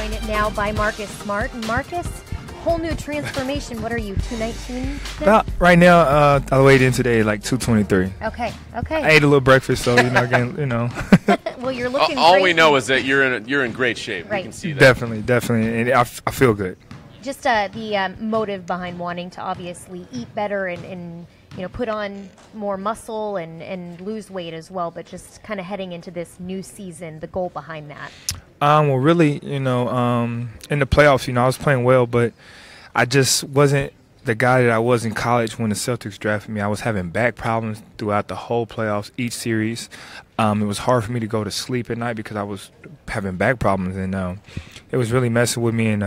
joined now by Marcus Smart. And Marcus, whole new transformation. What are you, 219? Right now, I weighed in today like 223. Okay. I ate a little breakfast, so again. Well, you're looking. All great. we know is that you're in great shape. Right. We can see that. Definitely, and I feel good. Just the motive behind wanting to obviously eat better and put on more muscle and lose weight as well, but just kind of heading into this new season, the goal behind that. Well, really, in the playoffs, I was playing well, but I just wasn't the guy that I was in college when the Celtics drafted me. I was having back problems throughout the whole playoffs, each series. It was hard for me to go to sleep at night because I was having back problems, and it was really messing with me. And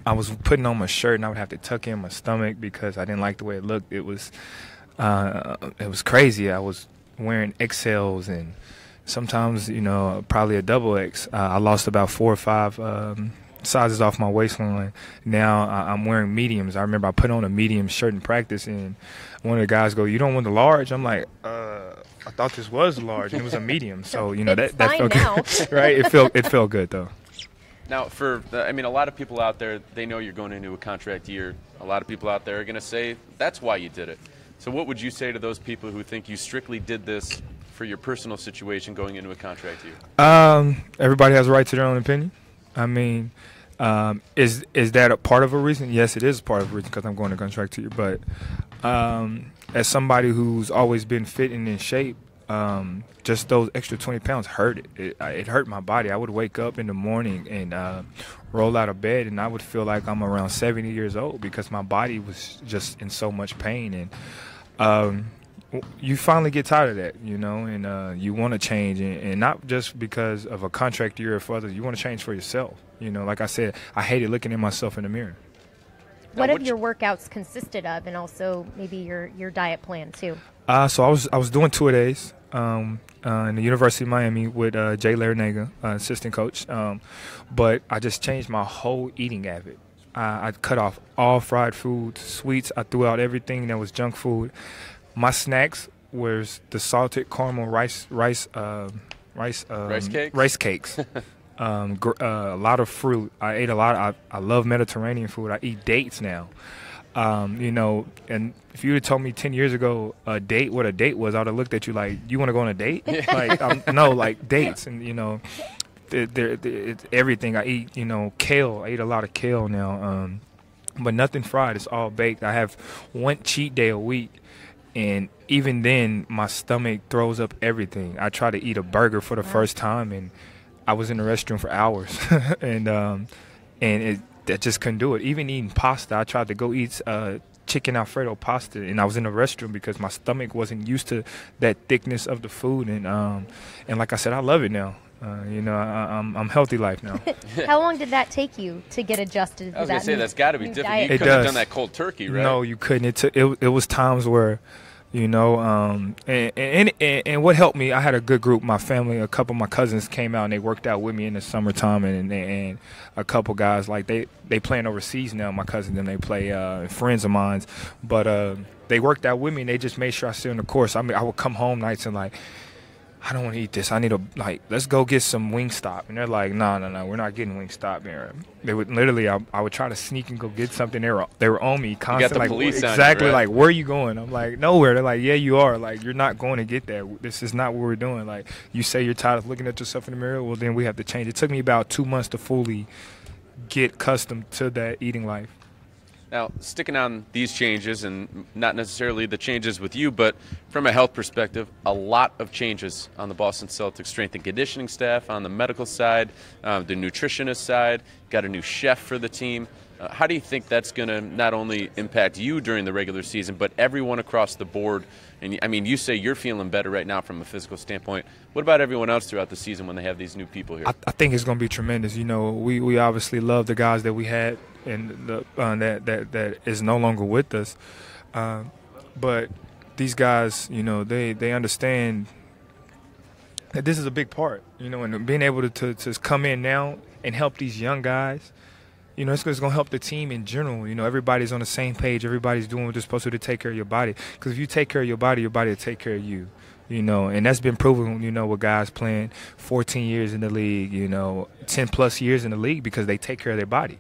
I was putting on my shirt, and I would have to tuck in my stomach because I didn't like the way it looked. It was crazy. I was wearing XLs and sometimes, probably a double X. I lost about 4 or 5 sizes off my waistline. Now I'm wearing mediums. I remember I put on a medium shirt in practice, and one of the guys go, "You don't want the large?" I'm like, I thought this was large, and it was a medium. So that felt good, right? It felt good though. Now, a lot of people out there, they know you're going into a contract year. A lot of people out there are going to say that's why you did it. So what would you say to those people who think you strictly did this for your personal situation going into a contract year? Everybody has a right to their own opinion. Is that a part of a reason? Yes, it is part of a reason because I'm going to contract year. But as somebody who's always been fit and in shape, just those extra 20 pounds hurt it. It hurt my body. I would wake up in the morning and roll out of bed, and I would feel like I'm around 70 years old because my body was just in so much pain. And you finally get tired of that, and you want to change, and not just because of a contract year or for others. You want to change for yourself. Like I said, I hated looking at myself in the mirror. What have your workouts consisted of, and also maybe your diet plan too? So I was doing 2-a-days in the University of Miami with Jay Larinaga, assistant coach. But I just changed my whole eating habit. I cut off all fried foods, sweets. I threw out everything that was junk food. My snacks was the salted caramel rice cakes. A lot of fruit. I ate a lot. I love Mediterranean food. I eat dates now. And if you had told me 10 years ago what a date was, I would have looked at you like, you want to go on a date? Like dates. And, it's everything. I eat, kale. I eat a lot of kale now. But nothing fried. It's all baked. I have one cheat day a week. And even then, my stomach throws up everything. I try to eat a burger for the first time, and I was in the restroom for hours. I just couldn't do it. Even eating pasta, I tried to go eat chicken Alfredo pasta, and I was in the restroom because my stomach wasn't used to that thickness of the food. And like I said, I love it now. I'm healthy life now. How long did that take you to get adjusted? I was going to say, that's got to be different. Diet? You couldn't have done that cold turkey, right? No, you couldn't. It was times where, and what helped me, I had a good group. My family, a couple of my cousins came out and they worked out with me in the summertime, and a couple guys, like they playing overseas now. My cousins and they play friends of mine, but they worked out with me and they just made sure I stay on the course. I would come home nights and like, I don't want to eat this. I need let's go get some Wingstop. And they're like, no, we're not getting Wingstop here. They would literally, I would try to sneak and go get something. They were on me constantly. You got the police on you, exactly, right? Like, where are you going? I'm like, nowhere. They're like, yeah, you are. Like, you're not going to get that. This is not what we're doing. Like, you say you're tired of looking at yourself in the mirror, well, then we have to change. It took me about 2 months to fully get accustomed to that eating life. Now, sticking on these changes, and not necessarily the changes with you, but from a health perspective, a lot of changes on the Boston Celtics strength and conditioning staff, on the medical side, the nutritionist side, got a new chef for the team. How do you think that's going to not only impact you during the regular season, but everyone across the board? And I mean, you say you're feeling better right now from a physical standpoint. What about everyone else throughout the season when they have these new people here? I think it's going to be tremendous. We obviously love the guys that we had and that is no longer with us. But these guys, they understand that this is a big part, and being able to come in now and help these young guys. It's going to help the team in general. Everybody's on the same page. Everybody's doing what they're supposed to take care of your body. Because if you take care of your body will take care of you. you know, and that's been proven, you know, with guys playing 14 years in the league, you know, 10-plus years in the league because they take care of their body.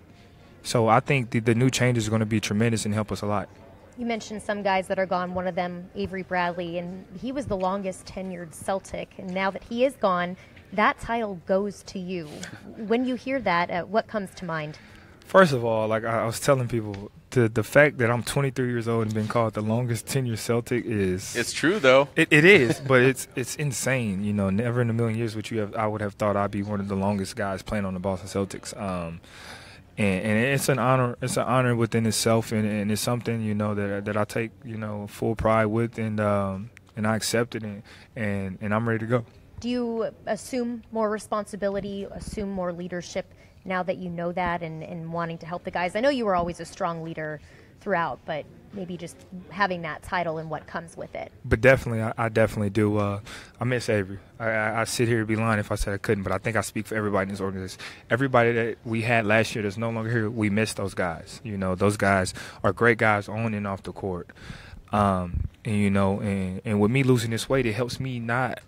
So I think the new changes are going to be tremendous and help us a lot. You mentioned some guys that are gone, one of them Avery Bradley, and he was the longest tenured Celtic, and now that he is gone, that title goes to you. When you hear that, what comes to mind? First of all, like I was telling people, the fact that I'm 23 years old and been called the longest tenured Celtic is... It's true, though. It is, but it's insane. You know, never in a million years I would have thought I'd be one of the longest guys playing on the Boston Celtics. And it's an honor. It's an honor within itself, and it's something, you know, that I take, you know, full pride with, and I accept it, and I'm ready to go. Do you assume more responsibility, assume more leadership now that you know that, and wanting to help the guys? I know you were always a strong leader throughout, but maybe just having that title and what comes with it. But definitely, I definitely do. I miss Avery. I sit here and be lying if I said I couldn't, but I think I speak for everybody in this organization. Everybody that we had last year that's no longer here, we miss those guys. You know, those guys are great guys on and off the court. And, you know, and with me losing this weight, it helps me not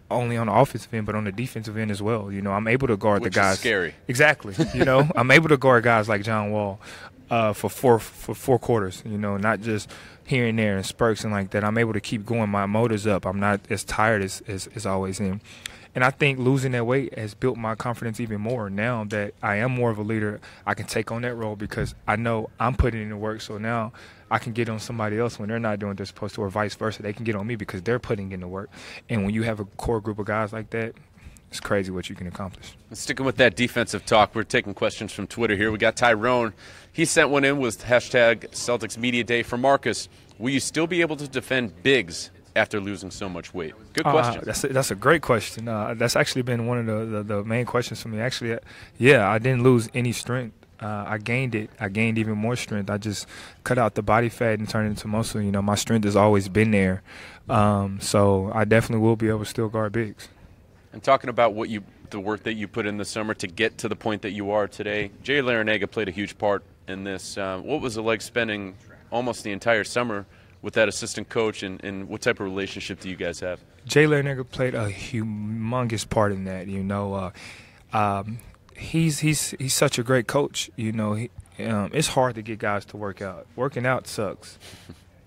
only on the offensive end, but on the defensive end as well. You know, I'm able to guard the guys. Which is scary. Exactly. You know, I'm able to guard guys like John Wall for four quarters, you know, not just here and there and spurts and like that. I'm able to keep going. My motor's up. I'm not as tired as always am. And I think losing that weight has built my confidence even more. Now that I am more of a leader, I can take on that role because I know I'm putting in the work. So now I can get on somebody else when they're not doing what they're supposed to, or vice versa. They can get on me because they're putting in the work. And when you have a core group of guys like that, it's crazy what you can accomplish. Sticking with that defensive talk, we're taking questions from Twitter here. We got Tyrone. He sent one in with hashtag Celtics Media Day for Marcus. Will you still be able to defend bigs after losing so much weight? Good question. That's a great question. That's actually been one of the main questions for me. Actually, yeah, I didn't lose any strength. I gained it. I gained even more strength. I just cut out the body fat and turned it into muscle. You know, my strength has always been there. So I definitely will be able to still guard bigs. And talking about the work that you put in this summer to get to the point that you are today, Jay Larranaga played a huge part in this. What was it like spending almost the entire summer with that assistant coach, and what type of relationship do you guys have? Jay Larranaga played a humongous part in that. You know, he's such a great coach. You know, it's hard to get guys to work out. Working out sucks.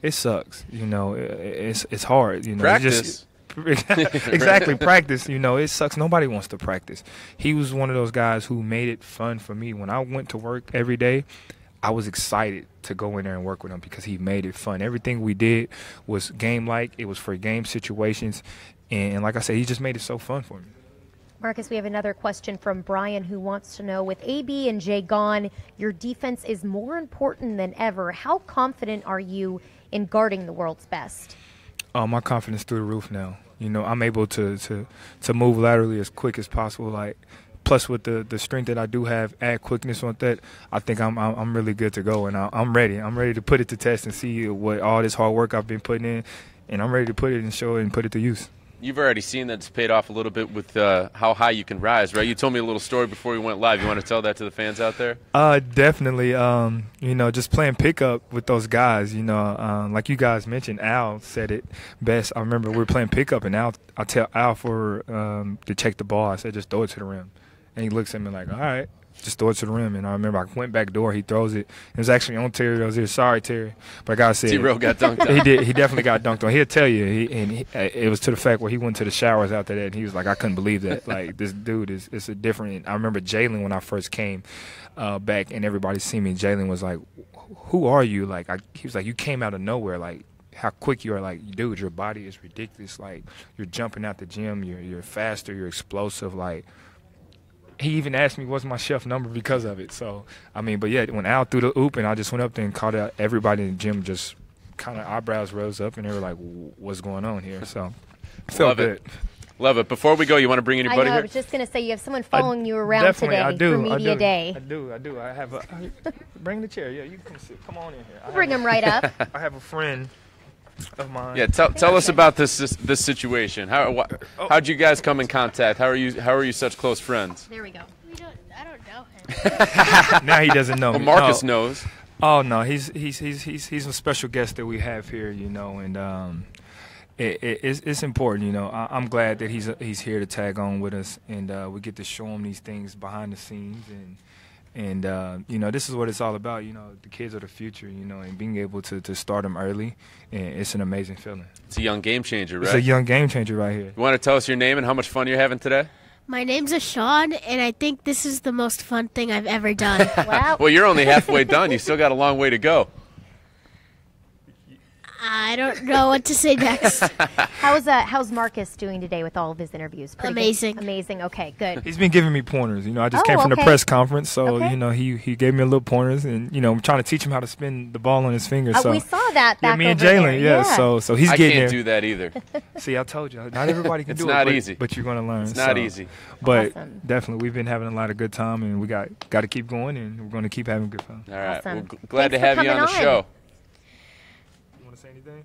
It sucks. You know, it's hard. You know, practice. Exactly, practice. You know, it sucks. Nobody wants to practice. He was one of those guys who made it fun for me. When I went to work every day, I was excited to go in there and work with him because he made it fun. Everything we did was game-like. It was for game situations. And like I said, he just made it so fun for me. Marcus, we have another question from Brian who wants to know, with AB and Jay gone, your defense is more important than ever. How confident are you in guarding the world's best? My confidence through the roof now. You know, I'm able to move laterally as quick as possible. Like, plus with the strength that I do have, add quickness on that, I think I'm really good to go, and I'm ready. I'm ready to put it to test and see what all this hard work I've been putting in, and I'm ready to put it and show it and put it to use. You've already seen that it's paid off a little bit with how high you can rise, right? You told me a little story before we went live. You want to tell that to the fans out there? Definitely. You know, just playing pickup with those guys, you know, like you guys mentioned, Al said it best. I remember we were playing pickup, and I tell Al to check the ball. I said, just throw it to the rim. And he looks at me like, all right, just throw it to the rim. And I remember I went back door, he throws it. It was actually on Terry Rozier. Sorry, Terry. But I got to say, T-Row got dunked on. He did. He definitely got dunked on. He'll tell you. It was to the fact where he went to the showers after that, and he was like, I couldn't believe that. Like, this dude is a different. I remember Jalen when I first came back, and everybody see me. Jalen was like, who are you? Like, he was like, you came out of nowhere. Like, how quick you are. Like, dude, your body is ridiculous. Like, you're jumping out the gym. You're faster. You're explosive. Like, he even asked me what's my chef number because of it. So, I mean, but yeah, when Al threw the oop and I just went up there and called out, everybody in the gym just kind of eyebrows rose up and they were like, what's going on here? So, I felt good. Love it. Before we go, you want to bring anybody here? here? I was just going to say, you have someone following you around today for Media Day. I do. I have bring the chair. Yeah, you can come sit. Come on in here. We'll bring him right up. I have a friend of mine. Yeah, tell us about this situation. How'd you guys come in contact? How are you such close friends? There we go. I don't know him. Now he doesn't know me. Well, Marcus knows. Oh no, he's a special guest that we have here, you know, it's important. You know, I'm glad that he's here to tag on with us, and we get to show him these things behind the scenes, and you know, this is what it's all about. You know, the kids are the future. You know, and being able to start them early, and it's an amazing feeling. It's a young game changer, right? It's a young game changer right here. You want to tell us your name and how much fun you're having today? My name's Ashawn, and I think this is the most fun thing I've ever done. Wow. Well, you're only halfway done. You still got a long way to go. I don't know what to say next. How's Marcus doing today with all of his interviews? Pretty good? Amazing. Amazing. Okay, good. He's been giving me pointers. You know, I just Oh, came from the okay. press conference, so Okay. you know, he gave me a little pointers, and you know, I'm trying to teach him how to spin the ball on his fingers. So We saw that yeah, back me and over there. Jalen, yeah. So he's I getting can't there. do that either. See, I told you, not everybody can It's do it. not but, easy. but you're gonna learn. It's not so. easy. But Awesome. definitely, we've been having a lot of good time, and we got to keep going, and we're gonna keep having good fun. All right. Awesome. Well, glad Thanks to for have you on the coming show. You want to say anything?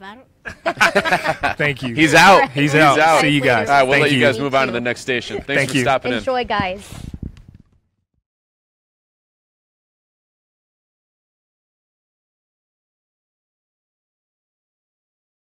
I don't. Thank you. He's out. He's He's out. out. See you guys. All right, we'll Thank let you you. guys move on to the next station. Thanks Thank for you. stopping in. Enjoy, guys.